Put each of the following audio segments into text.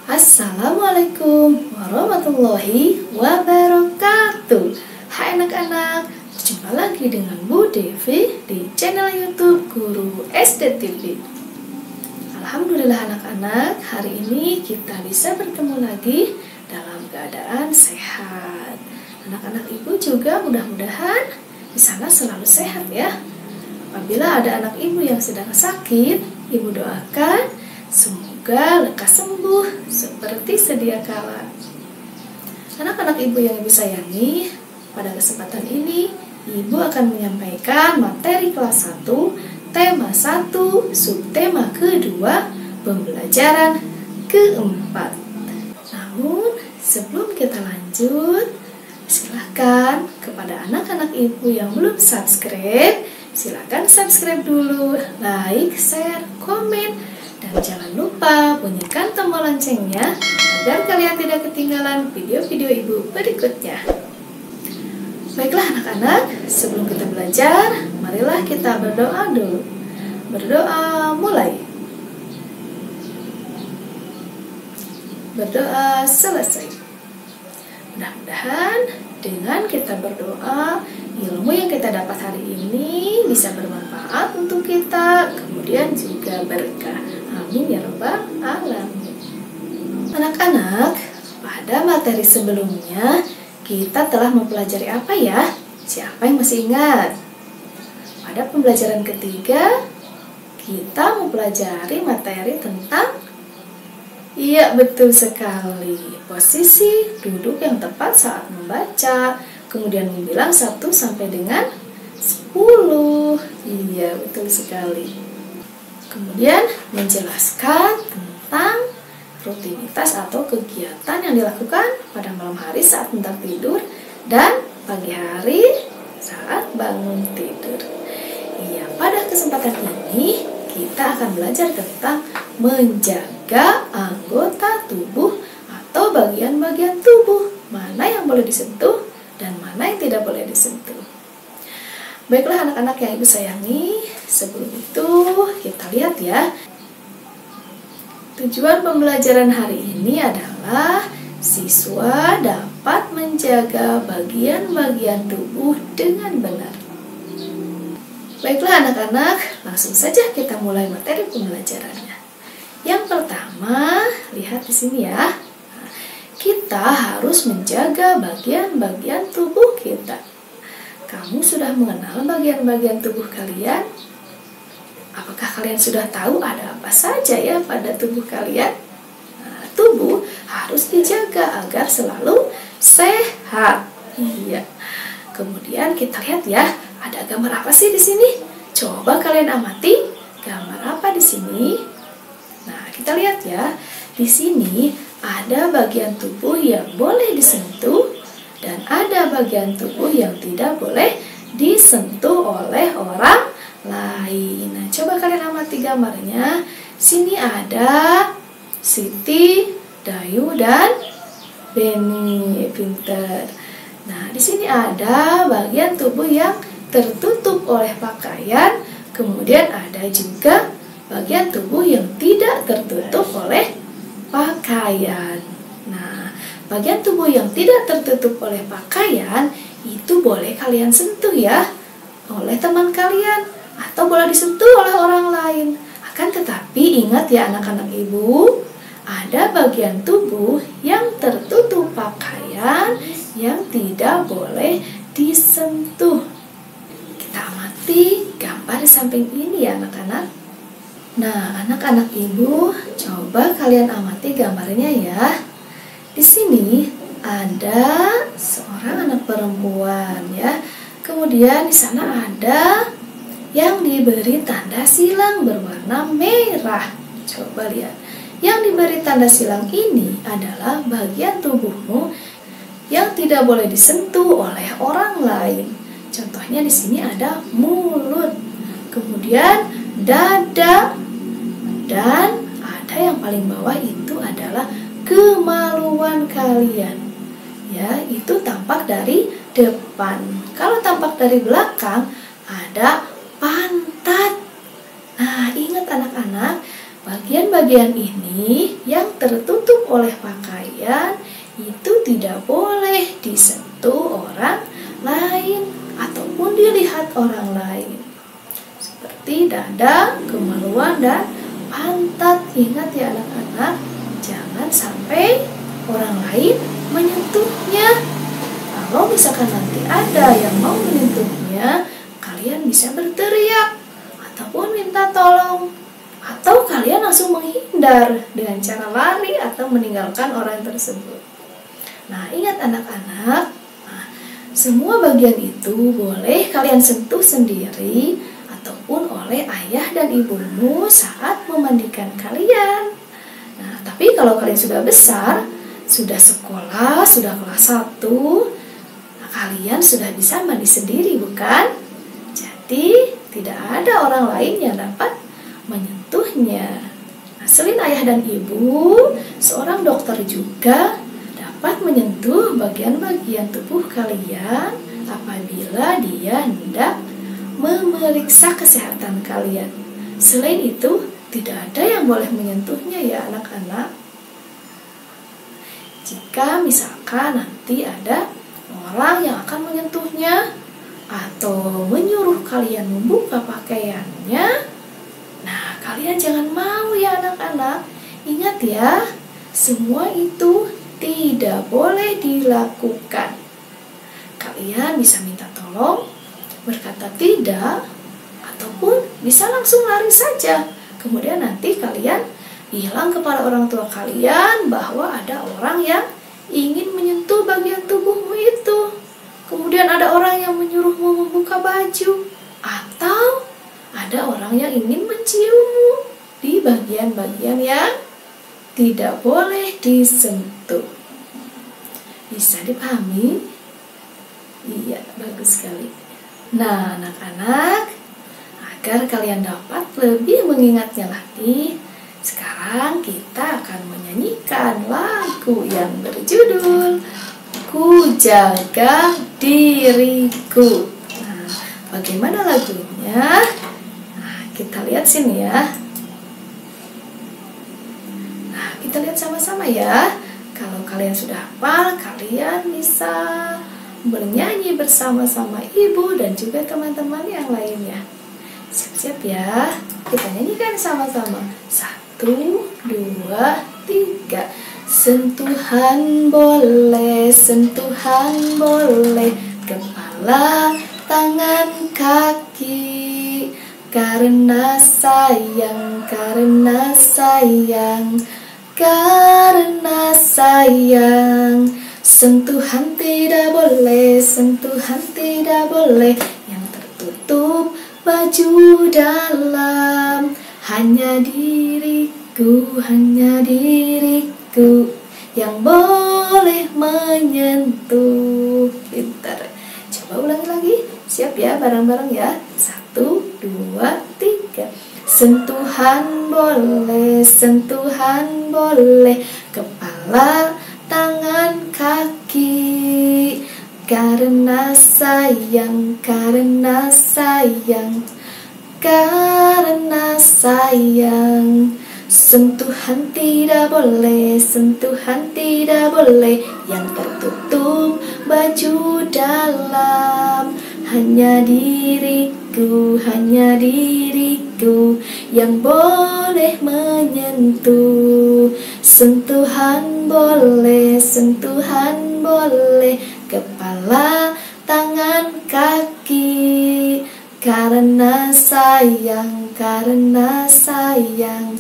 Assalamualaikum warahmatullahi wabarakatuh. Hai anak-anak, berjumpa lagi dengan Bu Devi di channel YouTube Guru SD TV. Alhamdulillah anak-anak, hari ini kita bisa bertemu lagi dalam keadaan sehat. Anak-anak ibu juga mudah-mudahan di sana selalu sehat ya. Apabila ada anak ibu yang sedang sakit, ibu doakan semoga lekas sembuh seperti sedia kala. Anak-anak ibu yang ibu sayangi, pada kesempatan ini ibu akan menyampaikan materi kelas 1, tema 1, subtema kedua, pembelajaran keempat. Namun sebelum kita lanjut, silahkan kepada anak-anak ibu yang belum subscribe, silahkan subscribe dulu, like, share, komen, dan jangan lupa bunyikan tombol loncengnya agar kalian tidak ketinggalan video-video ibu berikutnya. Baiklah anak-anak, sebelum kita belajar, marilah kita berdoa dulu. Berdoa mulai. Berdoa selesai. Mudah-mudahan dengan kita berdoa, ilmu yang kita dapat hari ini bisa bermanfaat untuk kita, kemudian juga berkah. Amin ya rabbal alamin. Anak-anak, pada materi sebelumnya kita telah mempelajari apa ya? Siapa yang masih ingat? Pada pembelajaran ketiga kita mempelajari materi tentang, iya betul sekali, posisi duduk yang tepat saat membaca, kemudian membilang 1 sampai dengan 10. Iya betul sekali. Kemudian menjelaskan tentang rutinitas atau kegiatan yang dilakukan pada malam hari saat hendak tidur dan pagi hari saat bangun tidur. Iya, pada kesempatan ini kita akan belajar tentang menjaga anggota tubuh atau bagian-bagian tubuh, mana yang boleh disentuh dan mana yang tidak boleh disentuh. Baiklah anak-anak yang ibu sayangi, sebelum itu kita lihat ya. Tujuan pembelajaran hari ini adalah siswa dapat menjaga bagian-bagian tubuh dengan benar. Baiklah anak-anak, langsung saja kita mulai materi pembelajarannya. Yang pertama, lihat di sini ya. Kita harus menjaga bagian-bagian tubuh kita. Kamu sudah mengenal bagian-bagian tubuh kalian? Apakah kalian sudah tahu ada apa saja ya pada tubuh kalian? Nah, tubuh harus dijaga agar selalu sehat. Iya. Kemudian kita lihat ya, ada gambar apa sih di sini? Coba kalian amati, gambar apa di sini? Nah, kita lihat ya. Di sini ada bagian tubuh yang boleh disentuh dan ada bagian tubuh yang tidak boleh disentuh oleh orang lain. Nah, coba kalian amati gambarnya. Sini ada Siti, Dayu, dan Beni. Pinter. Nah, di sini ada bagian tubuh yang tertutup oleh pakaian, kemudian ada juga bagian tubuh yang tidak tertutup oleh pakaian. Nah, bagian tubuh yang tidak tertutup oleh pakaian itu boleh kalian sentuh ya oleh teman kalian atau boleh disentuh oleh orang lain. Akan tetapi ingat ya anak-anak ibu, ada bagian tubuh yang tertutup pakaian yang tidak boleh disentuh. Kita amati gambar di samping ini ya anak-anak. Nah, anak-anak ibu, coba kalian amati gambarnya ya. Di sini ada seorang anak perempuan ya. Kemudian di sana ada yang diberi tanda silang berwarna merah. Coba lihat. Yang diberi tanda silang ini adalah bagian tubuhmu yang tidak boleh disentuh oleh orang lain. Contohnya di sini ada mulut, kemudian dada, dan ada yang paling bawah itu adalah kemaluan kalian. Ya, itu tampak dari depan. Kalau tampak dari belakang ada pantat. Nah, ingat anak-anak, Bagian-bagian ini yang tertutup oleh pakaian itu tidak boleh disentuh orang lain ataupun dilihat orang lain. Seperti dada, kemaluan, dan pantat. Ingat ya anak-anak, jangan sampai orang lain menyentuhnya. Kalau misalkan nanti ada yang mau menyentuhnya, kalian bisa berteriak ataupun minta tolong. Atau kalian langsung menghindar dengan cara lari atau meninggalkan orang tersebut. Nah, ingat anak-anak, semua bagian itu boleh kalian sentuh sendiri ataupun oleh ayah dan ibumu saat memandikan kalian. Nah, tapi kalau kalian sudah besar, sudah sekolah, sudah kelas 1, kalian sudah bisa mandi sendiri, bukan? Jadi, tidak ada orang lain yang dapat menyentuhnya. Nah, selain ayah dan ibu, seorang dokter juga dapat menyentuh bagian-bagian tubuh kalian apabila dia hendak memeriksa kesehatan kalian. Selain itu, tidak ada yang boleh menyentuhnya ya anak-anak. Jika misalkan nanti ada orang yang akan menyentuhnya atau menyuruh kalian membuka pakaiannya, nah, kalian jangan mau ya anak-anak. Ingat ya, semua itu tidak boleh dilakukan. Kalian bisa minta tolong, berkata tidak, ataupun bisa langsung lari saja. Kemudian nanti kalian bilang kepada orang tua kalian bahwa ada orang yang ingin menyentuh bagian tubuhmu itu. Kemudian ada orang yang menyuruhmu membuka baju, atau ada orang yang ingin menciummu di bagian-bagian yang tidak boleh disentuh. Bisa dipahami? Iya, bagus sekali. Nah, anak-anak, agar kalian dapat lebih mengingatnya lagi, sekarang kita akan menyanyikan lagu yang berjudul Ku Jaga Diriku. Nah, bagaimana lagunya? Kita lihat sini ya. Nah, kita lihat sama-sama ya. Kalau kalian sudah hafal, kalian bisa bernyanyi bersama-sama ibu dan juga teman-teman yang lainnya. Siap-siap ya. Kita nyanyikan sama-sama. 1, 2, 3. Sentuhan boleh, sentuhan boleh, kepala, tangan, kaki. Karena sayang, karena sayang, karena sayang. Sentuhan tidak boleh, sentuhan tidak boleh, yang tertutup baju dalam. Hanya diriku, hanya diriku yang boleh menyentuh. Pintar. Coba ulangi lagi. Siap ya, bareng-bareng ya. 1, 2, 3. Sentuhan boleh, sentuhan boleh, kepala, tangan, kaki. Karena sayang, karena sayang, karena sayang. Sentuhan tidak boleh, sentuhan tidak boleh, yang tertutup baju dalam. Hanya diriku, hanya diriku yang boleh menyentuh. Sentuhan boleh, sentuhan boleh, kepala, tangan, kaki. Karena sayang, karena sayang,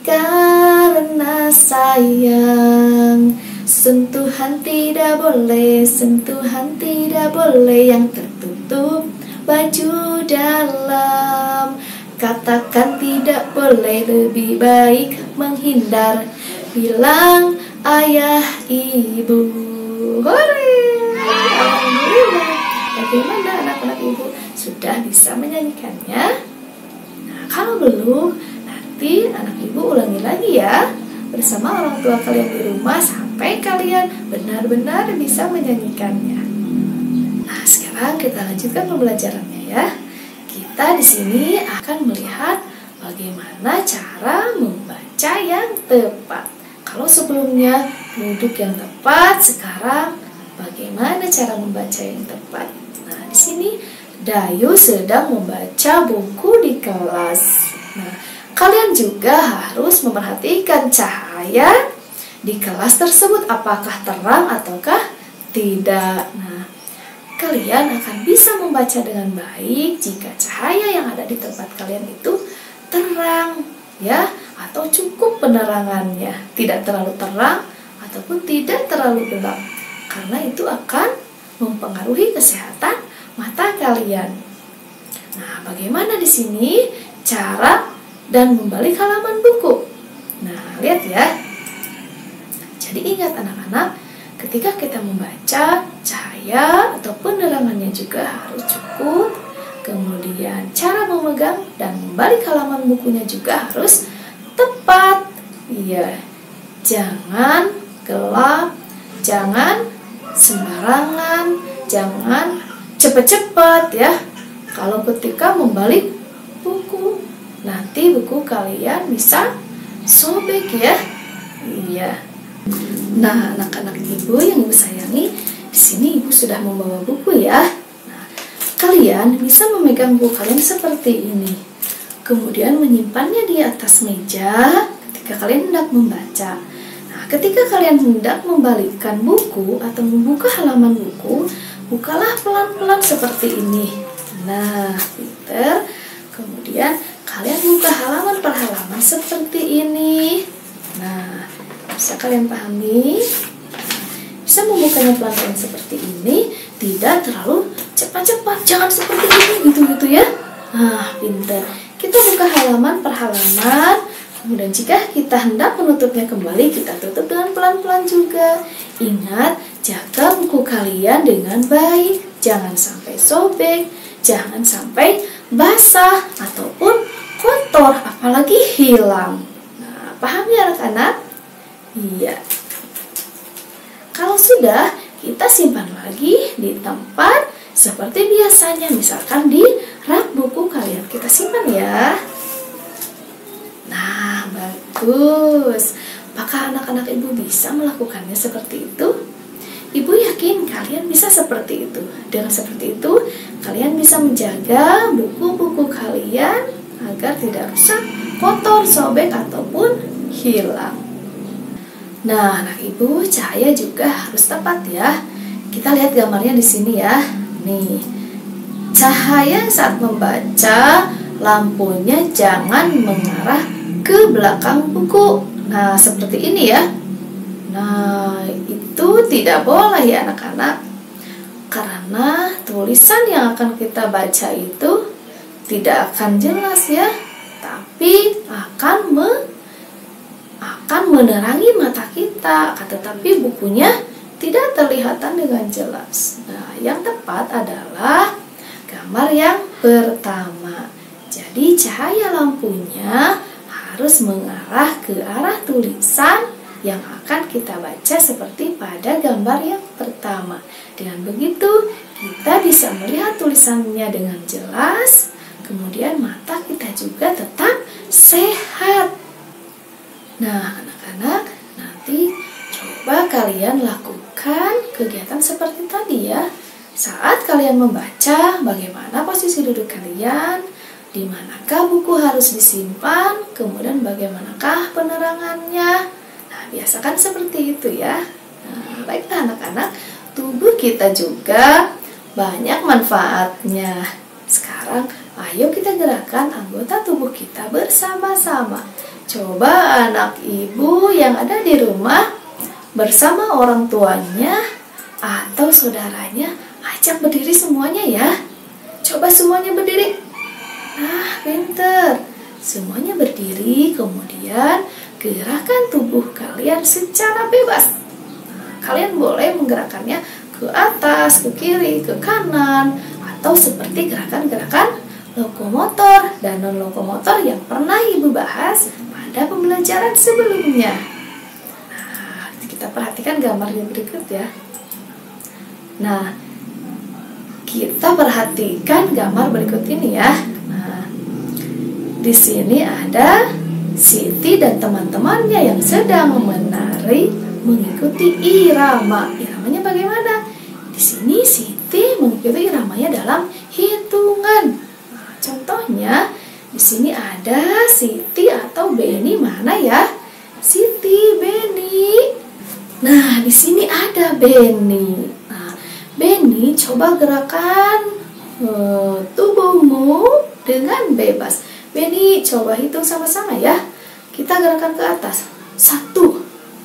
karena sayang. Sentuhan tidak boleh, sentuhan tidak boleh, yang tertutup baju dalam. Katakan tidak boleh, lebih baik menghindar. Bilang ayah ibu. Hore! Alhamdulillah. Bagaimana anak-anak ibu? Sudah bisa menyanyikannya? Nah, kalau belum, nanti anak ibu ulangi lagi ya bersama orang tua kalian di rumah sampai kalian benar-benar bisa menyanyikannya. Nah, sekarang kita lanjutkan pembelajarannya ya. Kita di sini akan melihat bagaimana cara membaca yang tepat. Kalau sebelumnya duduk yang tepat, sekarang bagaimana cara membaca yang tepat. Nah, di sini Dayu sedang membaca buku di kelas. Nah, kalian juga harus memperhatikan cahaya di kelas tersebut, apakah terang ataukah tidak. Nah, kalian akan bisa membaca dengan baik jika cahaya yang ada di tempat kalian itu terang, ya, atau cukup penerangannya, tidak terlalu terang ataupun tidak terlalu gelap, karena itu akan mempengaruhi kesehatan mata kalian. Nah, bagaimana di sini cara dan membalik halaman buku? Nah, lihat ya. Jadi ingat anak-anak, ketika kita membaca, cahaya atau penerangannya juga harus cukup. Kemudian cara memegang dan membalik halaman bukunya juga harus tepat. Iya, jangan gelap, jangan sembarangan, jangan cepat-cepat ya. Kalau ketika membalik buku, nanti buku kalian bisa sobek ya. Iya. Nah, anak-anak ibu yang ibu sayangi, di sini ibu sudah membawa buku ya. Nah, kalian bisa memegang buku kalian seperti ini. Kemudian menyimpannya di atas meja ketika kalian hendak membaca. Nah, ketika kalian hendak membalikkan buku atau membuka halaman buku, bukalah pelan-pelan seperti ini. Nah, pinter. Kemudian kalian buka halaman per halaman seperti ini. Nah, bisa kalian pahami? Bisa membukanya pelan-pelan seperti ini, tidak terlalu cepat-cepat, jangan seperti ini gitu-gitu ya. Nah, pinter. Kita buka halaman per halaman. Kemudian jika kita hendak menutupnya kembali, kita tutup dengan pelan-pelan juga. Ingat, jaga buku kalian dengan baik. Jangan sampai sobek, jangan sampai basah ataupun kotor, apalagi hilang. Nah, paham ya anak-anak? Iya. Kalau sudah, kita simpan lagi di tempat seperti biasanya, misalkan di rak buku kalian. Kita simpan ya. Nah, bagus. Apakah anak-anak ibu bisa melakukannya seperti itu? Ibu yakin kalian bisa seperti itu. Dengan seperti itu, kalian bisa menjaga buku-buku kalian agar tidak rusak, kotor, sobek, ataupun hilang. Nah, anak ibu, cahaya juga harus tepat ya. Kita lihat gambarnya di sini ya. Nih, cahaya saat membaca, lampunya jangan mengarah ke belakang buku. Nah, seperti ini ya. Nah, itu tidak boleh ya anak-anak. Karena tulisan yang akan kita baca itu tidak akan jelas ya, tapi akan menerangi mata kita, tetapi bukunya tidak terlihatan dengan jelas. Nah, yang tepat adalah gambar yang pertama. Jadi cahaya lampunya harus mengarah ke arah tulisan yang akan kita baca seperti pada gambar yang pertama. Dengan begitu, kita bisa melihat tulisannya dengan jelas, kemudian mata kita juga tetap sehat. Nah, anak-anak, nanti coba kalian lakukan kegiatan seperti tadi ya. Saat kalian membaca, bagaimana posisi duduk kalian, di manakah buku harus disimpan, kemudian bagaimanakah penerangannya. Nah, biasakan seperti itu ya. Nah, baiklah anak-anak, tubuh kita juga banyak manfaatnya. Sekarang, ayo kita gerakkan anggota tubuh kita bersama-sama. Coba anak ibu yang ada di rumah bersama orang tuanya atau saudaranya ajak berdiri semuanya ya. Coba semuanya berdiri. Nah, pinter. Semuanya berdiri, kemudian gerakkan tubuh kalian secara bebas. Nah, kalian boleh menggerakkannya ke atas, ke kiri, ke kanan, atau seperti gerakan-gerakan lokomotor dan non-lokomotor yang pernah ibu bahas pada pembelajaran sebelumnya. Nah, kita perhatikan gambar yang berikut ya. Nah, kita perhatikan gambar berikut ini ya. Nah, Di sini ada Siti dan teman-temannya yang sedang menari mengikuti irama. Iramanya bagaimana? Di sini Siti mengikuti iramanya dalam hitungan. Nah, contohnya di sini ada Siti atau Beni, mana ya? Siti, Beni. Nah, di sini ada Beni. Nah, Beni, coba gerakan tubuhmu dengan bebas. Beni, coba hitung sama-sama ya. Kita gerakan ke atas. 1,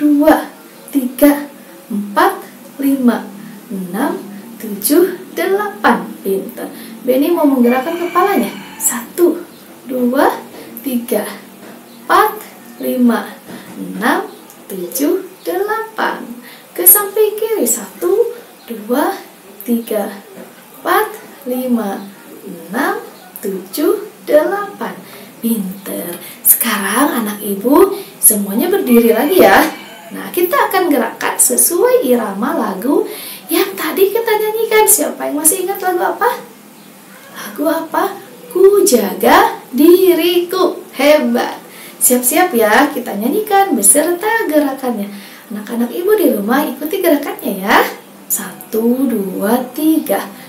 2, 3, 4, 5, 6, 7, 8. Pintar. Beni mau menggerakkan kepalanya. 1, 2, 3, 4, 5, 6, 7, 8. Ke samping kiri. 1, 2, 3, 4, 5, 6, 7, 8. Pinter. Sekarang anak ibu semuanya berdiri lagi ya. Nah, kita akan gerakkan sesuai irama lagu yang tadi kita nyanyikan. Siapa yang masih ingat lagu apa? Lagu apa? Ku jaga diriku. Hebat. Siap-siap ya, kita nyanyikan beserta gerakannya. Anak-anak ibu di rumah ikuti gerakannya ya. 1, 2, 3.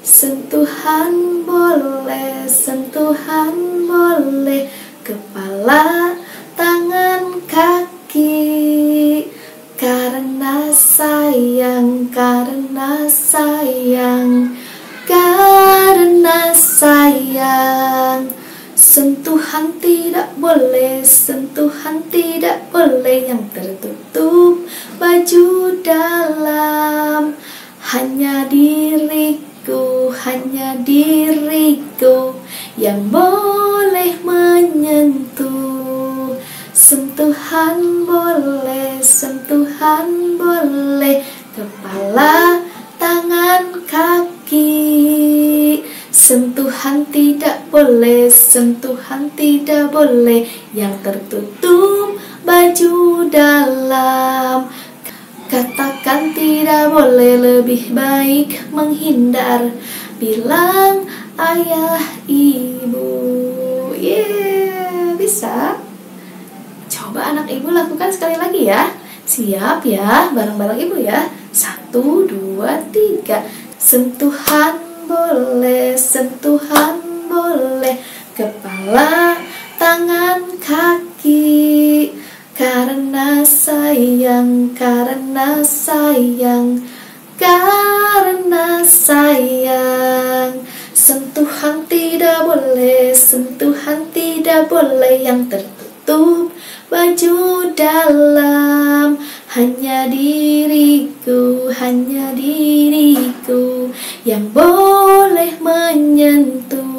Sentuhan boleh, sentuhan boleh, kepala, tangan, kaki. Karena sayang, karena sayang, karena sayang. Sentuhan tidak boleh, sentuhan tidak boleh yang tertutup baju dalam. Hanya diriku, hanya diriku yang boleh menyentuh. Sentuhan boleh, sentuhan boleh, kepala, tangan, kaki. Sentuhan tidak boleh, sentuhan tidak boleh yang tertutup baju dalam. Katakan tidak boleh, lebih baik menghindar. Bilang ayah, ibu. Bisa? Coba anak ibu lakukan sekali lagi ya. Siap ya, bareng-bareng ibu ya. 1, 2, 3. Sentuhan boleh, sentuhan boleh, kepala, tangan, kaki. Karena sayang, karena sayang, karena sayang. Sentuhan tidak boleh, sentuhan tidak boleh yang tertutup baju dalam. Hanya diriku, hanya diriku yang boleh menyentuh.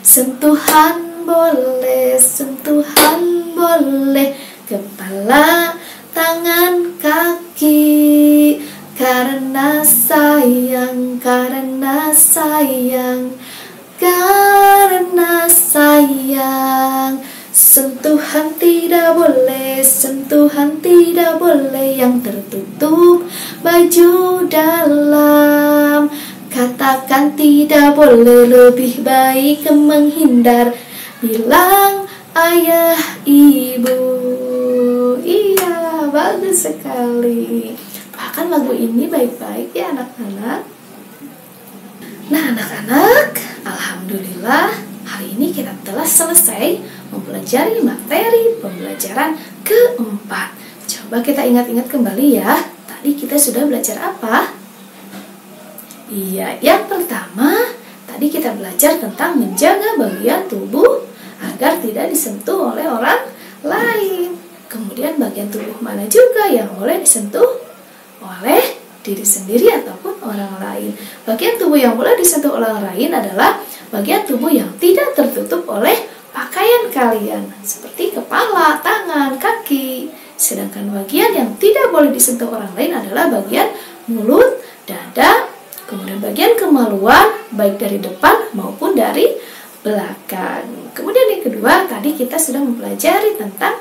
Sentuhan boleh, sentuhan boleh, kepala, tangan, kaki. Karena sayang, karena sayang, karena sayang. Sentuhan tidak boleh, sentuhan tidak boleh yang tertutup baju dalam. Katakan tidak boleh, lebih baik menghindar. Bilang ayah, ibu. Iya, bagus sekali. Bahkan lagu ini baik-baik ya anak-anak. Nah anak-anak, alhamdulillah hari ini kita telah selesai mempelajari materi pembelajaran keempat. Coba kita ingat-ingat kembali ya. Tadi kita sudah belajar apa? Iya, yang pertama tadi kita belajar tentang menjaga bagian tubuh agar tidak disentuh oleh orang lain. Kemudian bagian tubuh mana juga yang boleh disentuh oleh diri sendiri ataupun orang lain. Bagian tubuh yang boleh disentuh oleh orang lain adalah bagian tubuh yang tidak tertutup oleh pakaian kalian, seperti kepala, tangan, kaki. Sedangkan bagian yang tidak boleh disentuh orang lain adalah bagian mulut, dada, kemudian bagian kemaluan, baik dari depan maupun dari belakang. Kemudian yang kedua, tadi kita sudah mempelajari tentang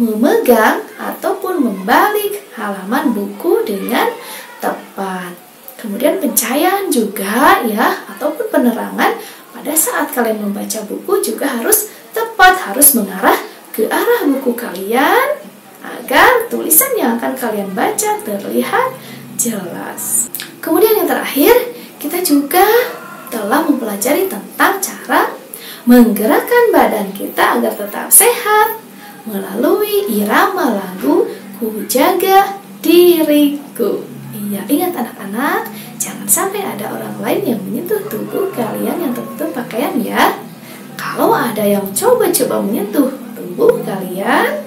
memegang ataupun membalik halaman buku dengan tepat. Kemudian pencahayaan juga ya, ataupun penerangan pada pada saat kalian membaca buku juga harus tepat, harus mengarah ke arah buku kalian agar tulisan yang akan kalian baca terlihat jelas. Kemudian yang terakhir, kita juga telah mempelajari tentang cara menggerakkan badan kita agar tetap sehat melalui irama lagu Ku Jaga Diriku. Iya, ingat anak-anak, jangan sampai ada orang lain yang menyentuh tubuh kalian yang tertutup pakaian ya. Kalau ada yang coba-coba menyentuh tubuh kalian,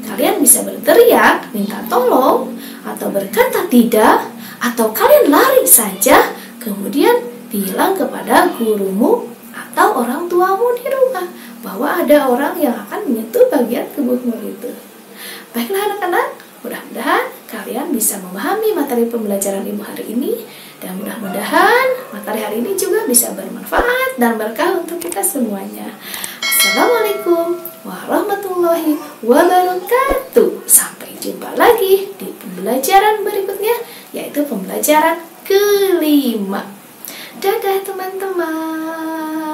kalian bisa berteriak, minta tolong, atau berkata tidak, atau kalian lari saja, kemudian bilang kepada gurumu atau orang tuamu di rumah bahwa ada orang yang akan menyentuh bagian tubuhmu itu. Baiklah anak-anak, mudah-mudahan kalian bisa memahami materi pembelajaran Ibu hari ini, dan mudah-mudahan materi hari ini juga bisa bermanfaat dan berkah untuk kita semuanya. Assalamualaikum warahmatullahi wabarakatuh. Sampai jumpa lagi di pembelajaran berikutnya, yaitu pembelajaran kelima. Dadah teman-teman.